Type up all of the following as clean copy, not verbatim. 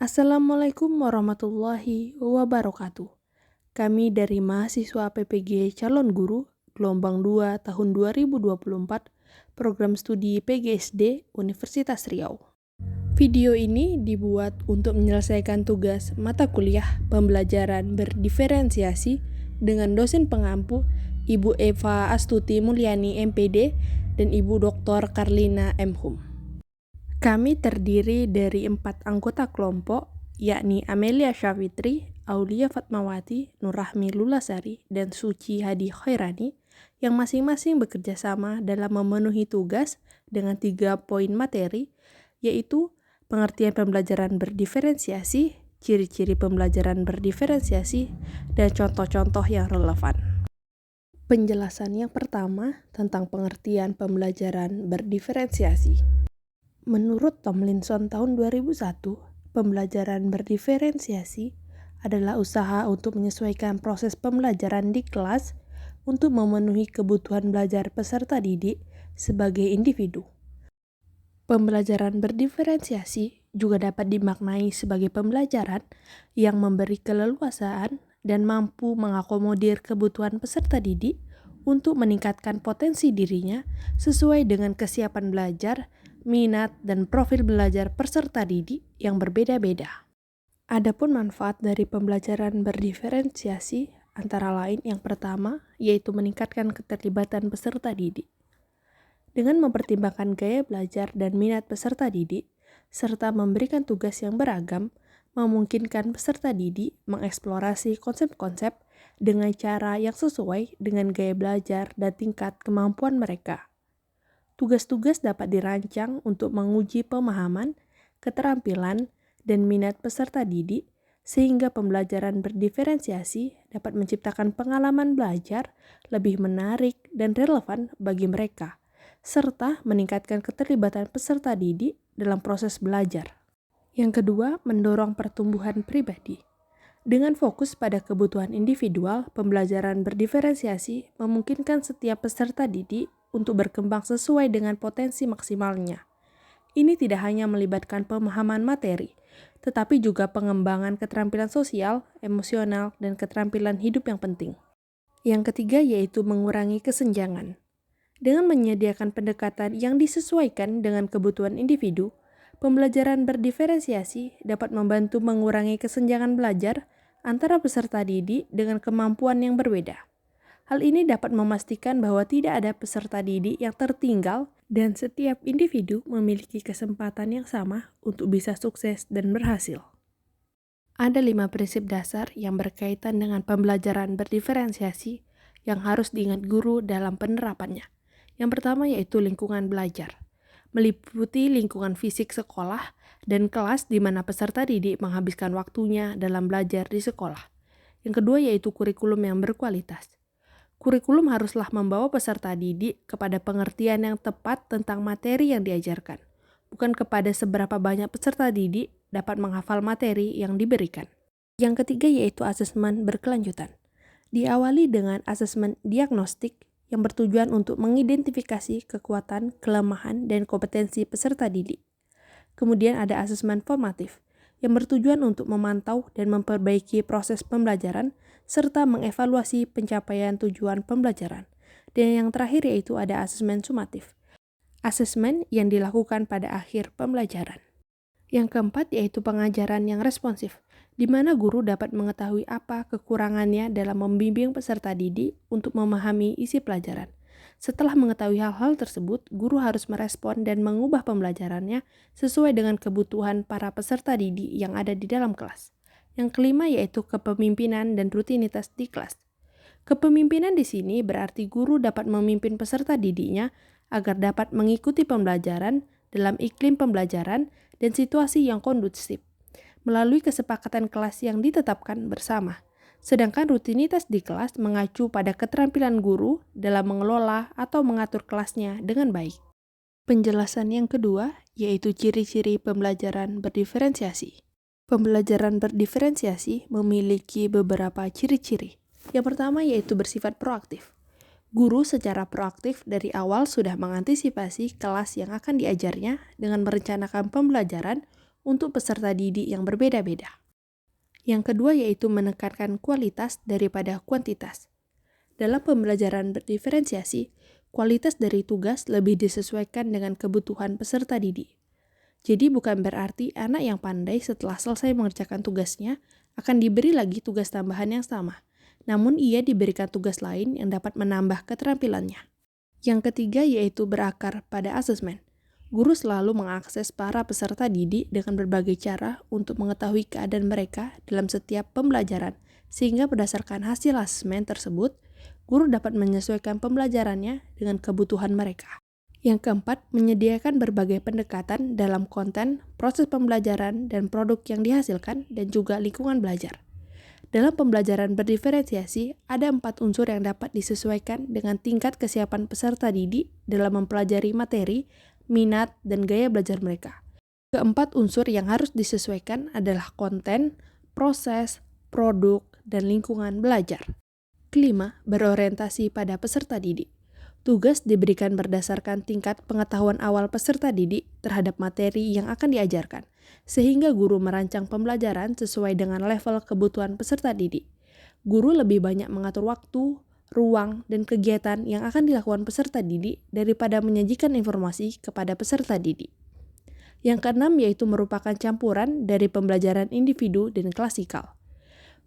Assalamualaikum warahmatullahi wabarakatuh. Kami dari mahasiswa PPG Calon Guru Gelombang 2 tahun 2024, Program Studi PGSD Universitas Riau. Video ini dibuat untuk menyelesaikan tugas mata kuliah pembelajaran berdiferensiasi dengan dosen pengampu Ibu Eva Astuti Mulyani MPD dan Ibu Dr. Karlina M. Hum. Kami terdiri dari 4 anggota kelompok, yakni Amelia Syafitri, Aulia Fatmawati, Nurrahmi Lulasari, dan Suci Hadi Khairani, yang masing-masing bekerja sama dalam memenuhi tugas dengan 3 poin materi, yaitu pengertian pembelajaran berdiferensiasi, ciri-ciri pembelajaran berdiferensiasi, dan contoh-contoh yang relevan. Penjelasan yang pertama tentang pengertian pembelajaran berdiferensiasi. Menurut Tomlinson tahun 2001, pembelajaran berdiferensiasi adalah usaha untuk menyesuaikan proses pembelajaran di kelas untuk memenuhi kebutuhan belajar peserta didik sebagai individu. Pembelajaran berdiferensiasi juga dapat dimaknai sebagai pembelajaran yang memberi keleluasaan dan mampu mengakomodir kebutuhan peserta didik untuk meningkatkan potensi dirinya sesuai dengan kesiapan belajar, minat, dan profil belajar peserta didik yang berbeda-beda. Adapun manfaat dari pembelajaran berdiferensiasi antara lain yang pertama yaitu meningkatkan keterlibatan peserta didik. Dengan mempertimbangkan gaya belajar dan minat peserta didik, serta memberikan tugas yang beragam, memungkinkan peserta didik mengeksplorasi konsep-konsep dengan cara yang sesuai dengan gaya belajar dan tingkat kemampuan mereka. Tugas-tugas dapat dirancang untuk menguji pemahaman, keterampilan, dan minat peserta didik, sehingga pembelajaran berdiferensiasi dapat menciptakan pengalaman belajar lebih menarik dan relevan bagi mereka, serta meningkatkan keterlibatan peserta didik dalam proses belajar. Yang kedua, mendorong pertumbuhan pribadi. Dengan fokus pada kebutuhan individual, pembelajaran berdiferensiasi memungkinkan setiap peserta didik untuk berkembang sesuai dengan potensi maksimalnya. Ini tidak hanya melibatkan pemahaman materi, tetapi juga pengembangan keterampilan sosial, emosional, dan keterampilan hidup yang penting. Yang ketiga yaitu mengurangi kesenjangan. Dengan menyediakan pendekatan yang disesuaikan dengan kebutuhan individu, pembelajaran berdiferensiasi dapat membantu mengurangi kesenjangan belajar antara peserta didik dengan kemampuan yang berbeda. Hal ini dapat memastikan bahwa tidak ada peserta didik yang tertinggal dan setiap individu memiliki kesempatan yang sama untuk bisa sukses dan berhasil. Ada 5 prinsip dasar yang berkaitan dengan pembelajaran berdiferensiasi yang harus diingat guru dalam penerapannya. Yang pertama yaitu lingkungan belajar, meliputi lingkungan fisik sekolah dan kelas di mana peserta didik menghabiskan waktunya dalam belajar di sekolah. Yang kedua yaitu kurikulum yang berkualitas. Kurikulum haruslah membawa peserta didik kepada pengertian yang tepat tentang materi yang diajarkan, bukan kepada seberapa banyak peserta didik dapat menghafal materi yang diberikan. Yang ketiga yaitu asesmen berkelanjutan. Diawali dengan asesmen diagnostik yang bertujuan untuk mengidentifikasi kekuatan, kelemahan, dan kompetensi peserta didik. Kemudian ada asesmen formatif yang bertujuan untuk memantau dan memperbaiki proses pembelajaran serta mengevaluasi pencapaian tujuan pembelajaran. Dan yang terakhir yaitu ada asesmen sumatif, asesmen yang dilakukan pada akhir pembelajaran. Yang keempat yaitu pengajaran yang responsif, di mana guru dapat mengetahui apa kekurangannya dalam membimbing peserta didik untuk memahami isi pelajaran. Setelah mengetahui hal-hal tersebut, guru harus merespon dan mengubah pembelajarannya sesuai dengan kebutuhan para peserta didik yang ada di dalam kelas. Yang kelima yaitu kepemimpinan dan rutinitas di kelas. Kepemimpinan di sini berarti guru dapat memimpin peserta didiknya agar dapat mengikuti pembelajaran dalam iklim pembelajaran dan situasi yang kondusif, melalui kesepakatan kelas yang ditetapkan bersama. Sedangkan rutinitas di kelas mengacu pada keterampilan guru dalam mengelola atau mengatur kelasnya dengan baik. Penjelasan yang kedua yaitu ciri-ciri pembelajaran berdiferensiasi. Pembelajaran berdiferensiasi memiliki beberapa ciri-ciri. Yang pertama yaitu bersifat proaktif. Guru secara proaktif dari awal sudah mengantisipasi kelas yang akan diajarnya dengan merencanakan pembelajaran untuk peserta didik yang berbeda-beda. Yang kedua yaitu menekankan kualitas daripada kuantitas. Dalam pembelajaran berdiferensiasi, kualitas dari tugas lebih disesuaikan dengan kebutuhan peserta didik. Jadi bukan berarti anak yang pandai setelah selesai mengerjakan tugasnya akan diberi lagi tugas tambahan yang sama, namun ia diberikan tugas lain yang dapat menambah keterampilannya. Yang ketiga yaitu berakar pada asesmen. Guru selalu mengakses para peserta didik dengan berbagai cara untuk mengetahui keadaan mereka dalam setiap pembelajaran, sehingga berdasarkan hasil asesmen tersebut, guru dapat menyesuaikan pembelajarannya dengan kebutuhan mereka. Yang keempat, menyediakan berbagai pendekatan dalam konten, proses pembelajaran, dan produk yang dihasilkan, dan juga lingkungan belajar. Dalam pembelajaran berdiferensiasi, ada 4 unsur yang dapat disesuaikan dengan tingkat kesiapan peserta didik dalam mempelajari materi, minat, dan gaya belajar mereka. Keempat unsur yang harus disesuaikan adalah konten, proses, produk, dan lingkungan belajar. Kelima, berorientasi pada peserta didik. Tugas diberikan berdasarkan tingkat pengetahuan awal peserta didik terhadap materi yang akan diajarkan, sehingga guru merancang pembelajaran sesuai dengan level kebutuhan peserta didik. Guru lebih banyak mengatur waktu, ruang, dan kegiatan yang akan dilakukan peserta didik daripada menyajikan informasi kepada peserta didik. Yang keenam yaitu merupakan campuran dari pembelajaran individu dan klasikal.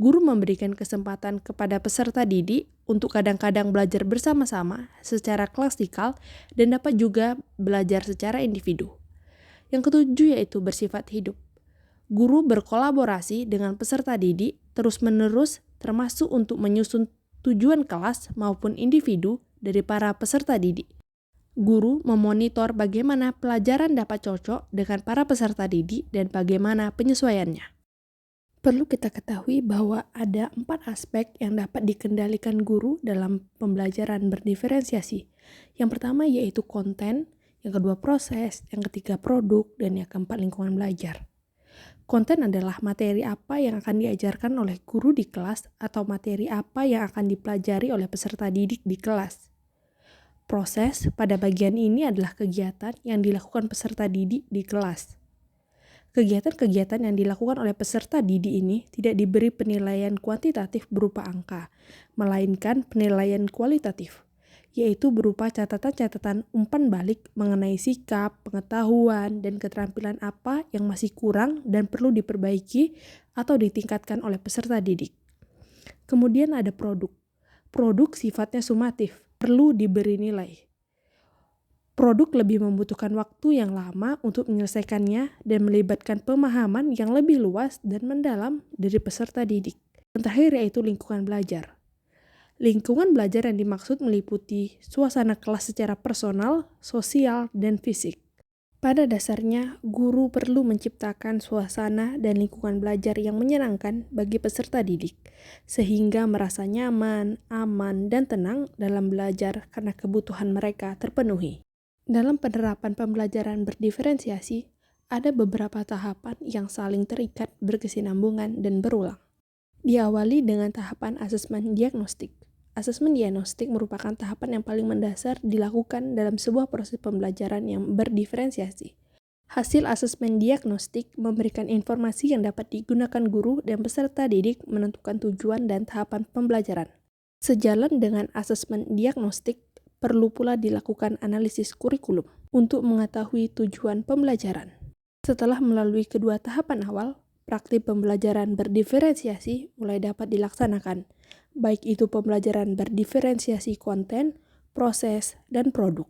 Guru memberikan kesempatan kepada peserta didik untuk kadang-kadang belajar bersama-sama secara klasikal dan dapat juga belajar secara individu. Yang ketujuh yaitu bersifat hidup. Guru berkolaborasi dengan peserta didik terus-menerus termasuk untuk menyusun tujuan kelas maupun individu dari para peserta didik. Guru memonitor bagaimana pelajaran dapat cocok dengan para peserta didik dan bagaimana penyesuaiannya. Perlu kita ketahui bahwa ada 4 aspek yang dapat dikendalikan guru dalam pembelajaran berdiferensiasi. Yang pertama yaitu konten, yang kedua proses, yang ketiga produk, dan yang keempat lingkungan belajar. Konten adalah materi apa yang akan diajarkan oleh guru di kelas atau materi apa yang akan dipelajari oleh peserta didik di kelas. Proses pada bagian ini adalah kegiatan yang dilakukan peserta didik di kelas. Kegiatan-kegiatan yang dilakukan oleh peserta didik ini tidak diberi penilaian kuantitatif berupa angka, melainkan penilaian kualitatif, yaitu berupa catatan-catatan umpan balik mengenai sikap, pengetahuan, dan keterampilan apa yang masih kurang dan perlu diperbaiki atau ditingkatkan oleh peserta didik. Kemudian ada produk. Produk sifatnya sumatif, perlu diberi nilai. Produk lebih membutuhkan waktu yang lama untuk menyelesaikannya dan melibatkan pemahaman yang lebih luas dan mendalam dari peserta didik. Yang terakhir yaitu lingkungan belajar. Lingkungan belajar yang dimaksud meliputi suasana kelas secara personal, sosial, dan fisik. Pada dasarnya, guru perlu menciptakan suasana dan lingkungan belajar yang menyenangkan bagi peserta didik, sehingga merasa nyaman, aman, dan tenang dalam belajar karena kebutuhan mereka terpenuhi. Dalam penerapan pembelajaran berdiferensiasi, ada beberapa tahapan yang saling terikat, berkesinambungan, dan berulang. Diawali dengan tahapan asesmen diagnostik. Asesmen diagnostik merupakan tahapan yang paling mendasar dilakukan dalam sebuah proses pembelajaran yang berdiferensiasi. Hasil asesmen diagnostik memberikan informasi yang dapat digunakan guru dan peserta didik menentukan tujuan dan tahapan pembelajaran. Sejalan dengan asesmen diagnostik, perlu pula dilakukan analisis kurikulum untuk mengetahui tujuan pembelajaran. Setelah melalui kedua tahapan awal, praktik pembelajaran berdiferensiasi mulai dapat dilaksanakan, baik itu pembelajaran berdiferensiasi konten, proses, dan produk.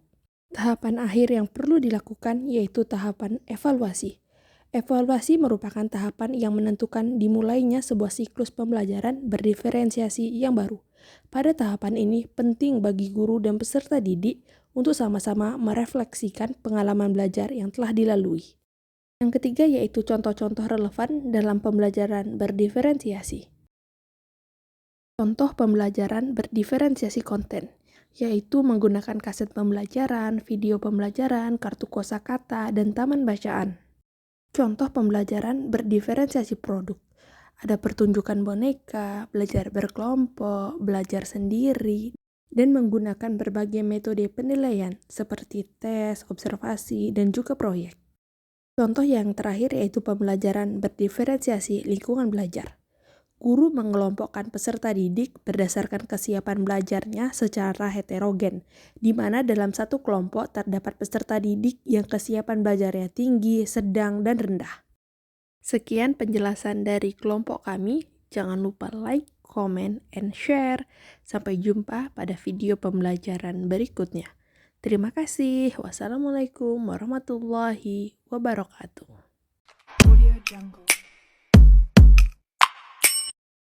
Tahapan akhir yang perlu dilakukan yaitu tahapan evaluasi. Evaluasi merupakan tahapan yang menentukan dimulainya sebuah siklus pembelajaran berdiferensiasi yang baru. Pada tahapan ini, penting bagi guru dan peserta didik untuk sama-sama merefleksikan pengalaman belajar yang telah dilalui. Yang ketiga yaitu contoh-contoh relevan dalam pembelajaran berdiferensiasi. Contoh pembelajaran berdiferensiasi konten, yaitu menggunakan kaset pembelajaran, video pembelajaran, kartu kosakata, dan taman bacaan. Contoh pembelajaran berdiferensiasi produk. Ada pertunjukan boneka, belajar berkelompok, belajar sendiri, dan menggunakan berbagai metode penilaian seperti tes, observasi, dan juga proyek. Contoh yang terakhir yaitu pembelajaran berdiferensiasi lingkungan belajar. Guru mengelompokkan peserta didik berdasarkan kesiapan belajarnya secara heterogen, di mana dalam satu kelompok terdapat peserta didik yang kesiapan belajarnya tinggi, sedang, dan rendah. Sekian penjelasan dari kelompok kami. Jangan lupa like, comment, and share. Sampai jumpa pada video pembelajaran berikutnya. Terima kasih. Wassalamualaikum warahmatullahi wabarakatuh.